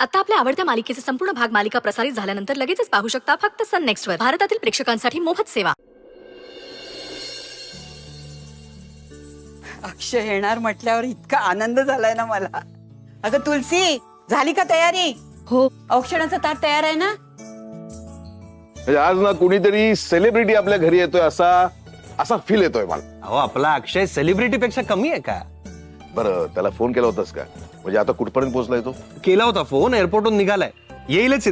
आता आपल्या आवडत्या मालिकेचे संपूर्ण भाग मालिका प्रसारित झाल्यानंतर लगेचच पाहू शकता फक्त सन नेक्स्ट वर. भारतातील प्रेक्षकांसाठी मोफत सेवा. अक्षय येणार म्हटल्यावर इतका आनंद झालाय ना मला. अगं तुलसी, झाली का तयारी? हो. औषधाचा ताट तयार आहे ना? म्हणजे आज ना कुणीतरी सेलिब्रिटी आपल्या घरी येतोय असा फील येतोय मला. अहो आपला अक्षय सेलिब्रिटी पेक्षा कमी आहे का? बरं, त्याला फोन केला होतास का? म्हणजे आता कुठपर्यंत पोहोचलाय तो? केला होता फोन, एअरपोर्टहून निघालाय, येईलच.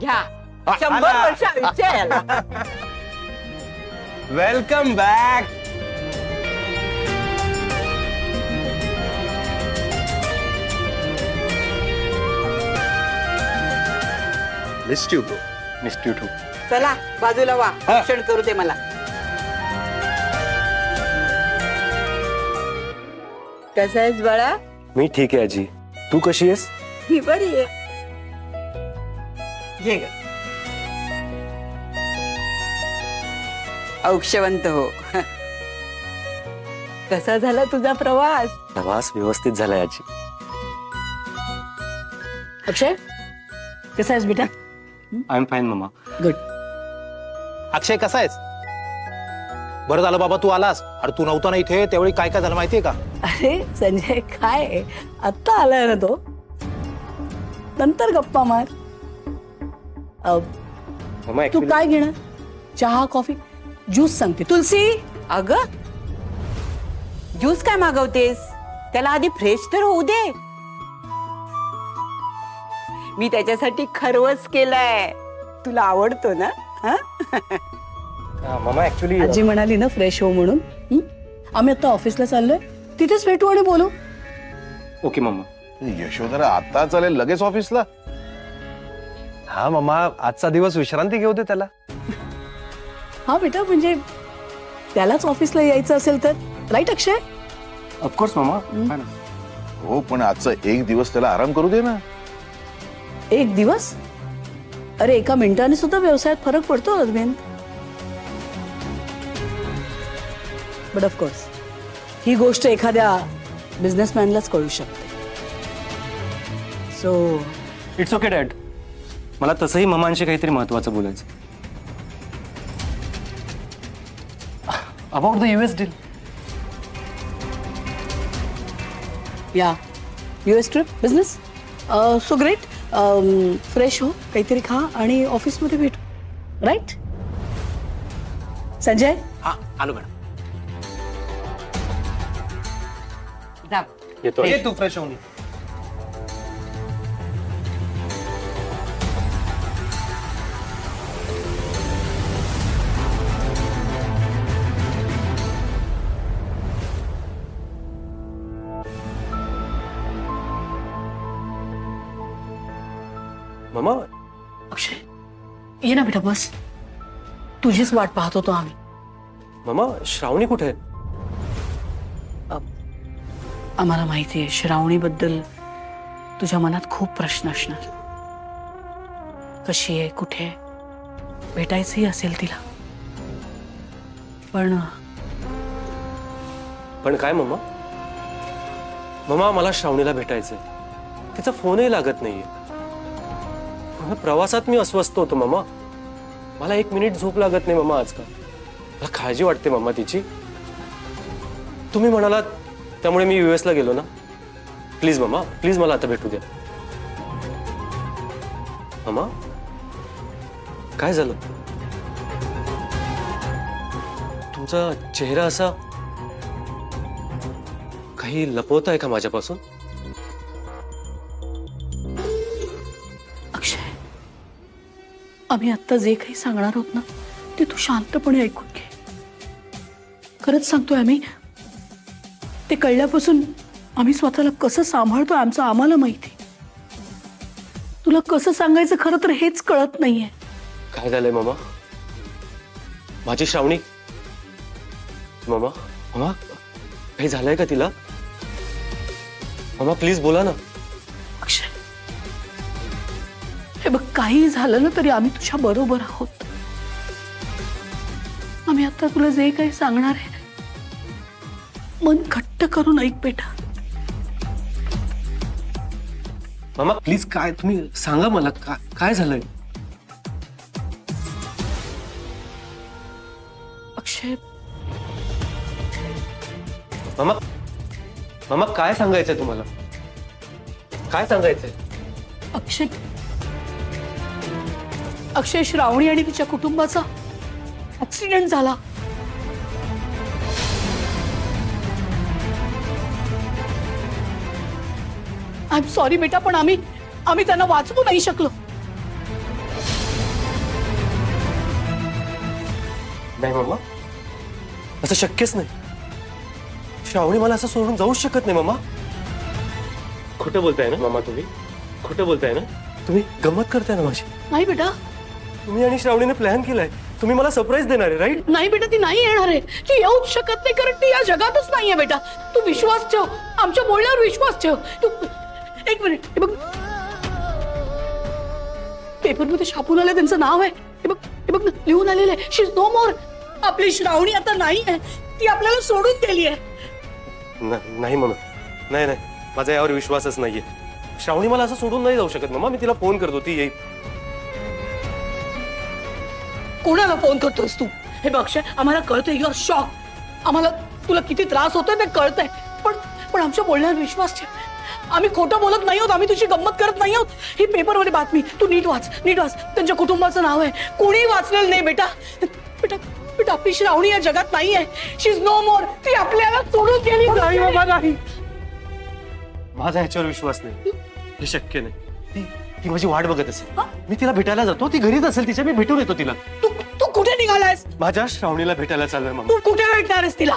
घ्या 100 वर्ष आयुष्य आहे याला. Welcome back. Missed you too. चला बाजूला वा, औषध करू दे मला. कसा आहेस बाळा? मी ठीक आहे आजी, तू कशी आहेस? ही बरी आहे. घे ग. औक्षवंत हो. कसा झाला तुझा प्रवास? प्रवास व्यवस्थित झालाय आजी. अक्षय कसा आहेस बेटा? I am fine mamma. Good. Akshay कसा आहेस? बरं झालं बाबा तू आलास. अरे तू नव्हता ना इथे, त्यावेळी काय काय झालं माहितीये का? अरे संजय, काय आत्ता आलाय ना तो, नंतर गप्पा मार. मम्मा तू काय घेणार? चहा, कॉफी, ज्यूस सांगते. तुलसी, अगं ज्यूस काय मागवतेस? त्याला आधी फ्रेश तर होऊ दे. मी त्याच्यासाठी खरवस केलाय, तुला आवडतो ना? हा? मम्मा ऍक्च्युली आजी म्हणाली ना फ्रेश हो म्हणून. आम्ही आता ऑफिसला चाललोय, तिथेच भेटू आणि बोलू. Okay mamma. यशोधरा आता चालेल लगेच ऑफिसला? हा मम्मा, आजचा दिवस विश्रांती घेऊ दे त्याला. हा बेटा, म्हणजे त्यालाच ऑफिसला यायचं असेल तर, राईट अक्षय? Of course mamma. हो, पण आजचा एक दिवस त्याला आराम करू दे ना. एक दिवस? अरे एका मिनिटाने सुद्धा व्यवसायात फरक पडतो अरविंद. बट ऑफकोर्स ही गोष्ट एखाद्या बिझनेसमॅनलाच कळू शकते. So it's okay dad. मला तसंही मम्मांशी काहीतरी महत्वाचं बोलायचं. About the US deal. या US trip, business, so great. Fresh हो, काहीतरी खा आणि ऑफिसमध्ये भेटू, राईट? संजय, हा आलो मॅडम. जा. येतो. ये तू फ्रेश होऊन. मम्मा अक्षय ये ना बेटा, बस. तुझीच वाट पाहत होतो आम्ही. मम्मा श्रावणी कुठे आहे? आम्हाला माहिती आहे श्रावणीबद्दल तुझ्या मनात खूप प्रश्न असणार. कशी आहे, कुठे आहे, भेटायचंही असेल तिला. पण काय मम्मा? मम्मा मला श्रावणीला भेटायचंय. तिचा फोनही लागत नाहीये. पूर्ण प्रवासात मी अस्वस्थ होतो मम्मा. मला 1 मिनिट झोप लागत नाही मम्मा आजकाल. मला काळजी वाटते मम्मा तिची. तुम्ही म्हणालात त्यामुळे मी US ला गेलो ना. प्लीज मम्मा, प्लीज मला आता भेटू द्या. मम्मा काय झालं? तुमचा चेहरा असा काही लपवत आहे का माझ्यापासून? अक्षय, आम्ही आता जे काही सांगणार आहोत ना, ते तू शांतपणे ऐकून घे. खरंच सांगतोय आम्ही. ते कळल्यापासून आम्ही स्वतःला कसं सांभाळतोय आमचं आम्हाला माहिती. तुला कसं सांगायचं खरं तर हेच कळत नाहीये. काय झालंय मम्मा? माझी श्रावणी. मम्मा मम्मा काही झालंय का तिला? मम्मा प्लीज बोला ना. अक्षय, हे बघ, काही झालं ना तरी आम्ही तुझ्या बरोबर आहोत. आम्ही आता तुला जे काही सांगणार आहे, मन घट्ट करून ऐक बेटा. मामा प्लीज काय तुम्ही सांगा मला काय झालंय. अक्षय, मामा मामा काय सांगायचंय तुम्हाला, काय सांगायचंय. अक्षय, अक्षय, श्रावणी आणि तिच्या कुटुंबाचा ऍक्सिडेंट झाला. आय एम सॉरी बेटा, पण आम्ही त्यांना वाचवू नाही शकलो. नाही मामा, असं शक्यच नाही. श्रावणी मला असं सोडून जाऊच शकत नाही मामा. खोटं बोलताय ना मामा, तुम्ही खोटं बोलताय ना, तुम्ही गंमत करताय ना माझी. नाही बेटा, तुम्ही आणि श्रावणीने प्लॅन केलाय, तुम्ही मला सरप्राईज देणार आहे राईट. नाही बेटा, ती नाही येणार आहे. ती येऊच शकत नाही, कारण ती या जगातच नाहीये बेटा. तू विश्वास ठेव, आमच्या बोलण्यावर विश्वास ठेव. तू एक मिनिट, हे बघ, पेपरमध्ये छापून आलंय त्यांचं नाव आहे. हे बघ ना, लिहून आलेलं आहे, शी इज नो मोर. आपली श्रावणी आता नाही आहे, ती आपल्याला सोडून गेली आहे. नाही मामा, नाही नाही, माझा यावर विश्वासच नाहीये. श्रावणी मला असं सोडून नाही जाऊ शकत मामा. मी तिला फोन करतो, ती येईल. कोणाला फोन करतोयस तू? हे बघ अक्षय, आम्हाला कळतंय यू आर शॉक. आम्हाला तुला किती त्रास होतोय ते कळतंय, पण आमच्या बोलण्यावर विश्वास ठेव. आम्ही खोटं बोलत नाही आहोत, आम्ही तुझी गंमत करत नाही आहोत. ही पेपरमध्ये बातमी, तू नीट वाच. त्यांच्या कुटुंबाचं नाव आहे, कोणीही वाचलेलं नाही बेटा. बेटा बेटा, आपली श्रावणी या जगात नाही आहे. शी इज नो मोर. ती आपल्याला सोडून गेली. नाही बाबा, नाही. माझा ह्याच्यावर विश्वास नाही, हे शक्य नाही. ती माझी वाट बघत असेल. मी तिला भेटायला जातो, ती घरीच असेल तिच्या, मी भेटून येतो तिला. तू कुठे निघालायस? माझ्या श्रावणीला भेटायला चाललोय मामा. तू कुठे भेटणार आहेस तिला?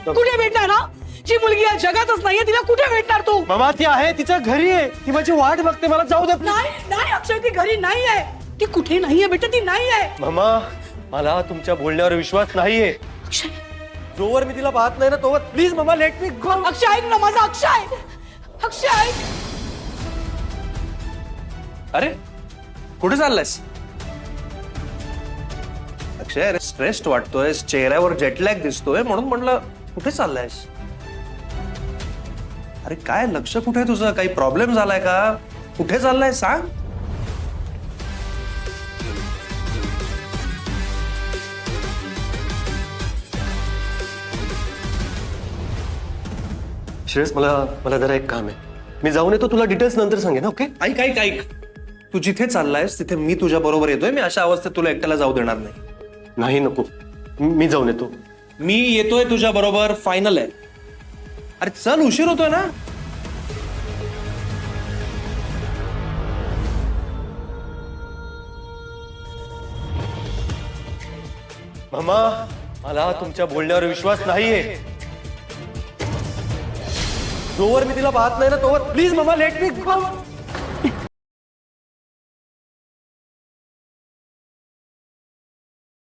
कुठे भेटणार? ना जी मुलगी या जगातच नाहीये, तिला कुठे भेटणार तू? मामा ती आहे, तिच्या घरी आहे, ती माझी वाट बघते, मला जाऊ देत नाही नाही अक्षय, ती घरी नाही आहे. ती कुठे नाहीये बेटा, ती नाही आहे. मामा, मला तुमच्या बोलण्यावर विश्वास नाहीये. अक्षय, जोवर मी तिला पाहत नाही ना तोवर प्लीज मामा लेट मी गो. अक्षय ऐक ना माझा. अक्षय ऐक. अरे कुठे चाललायस अक्षय? अरे स्ट्रेस्ड वाटतोय, चेहऱ्यावर जेटलॅग दिसतोय, म्हणून म्हणलं कुठे चाललायस? अरे काय लक्ष कुठे आहे तुझं? काही प्रॉब्लेम झालाय का? कुठे चाललाय सांग. श्रेयस, मला जरा एक काम आहे, मी जाऊन येतो, तुला डिटेल्स नंतर सांगेन. ओके? ऐक ऐक ऐक, तू जिथे चाललायस तिथे मी तुझ्या बरोबर येतोय. मी अशा अवस्थेत तुला एकट्याला जाऊ देणार नाही. नाही नको, मी जाऊन येतो. मी येतोय तुझ्या बरोबर, फायनल आहे. अरे चल, उशीर होतोय ना. मामा, मला तुमच्या बोलण्यावर विश्वास नाहीये. जोवर मी तिला पाहत नाही ना तोवर प्लीज मामा लेट मी गो.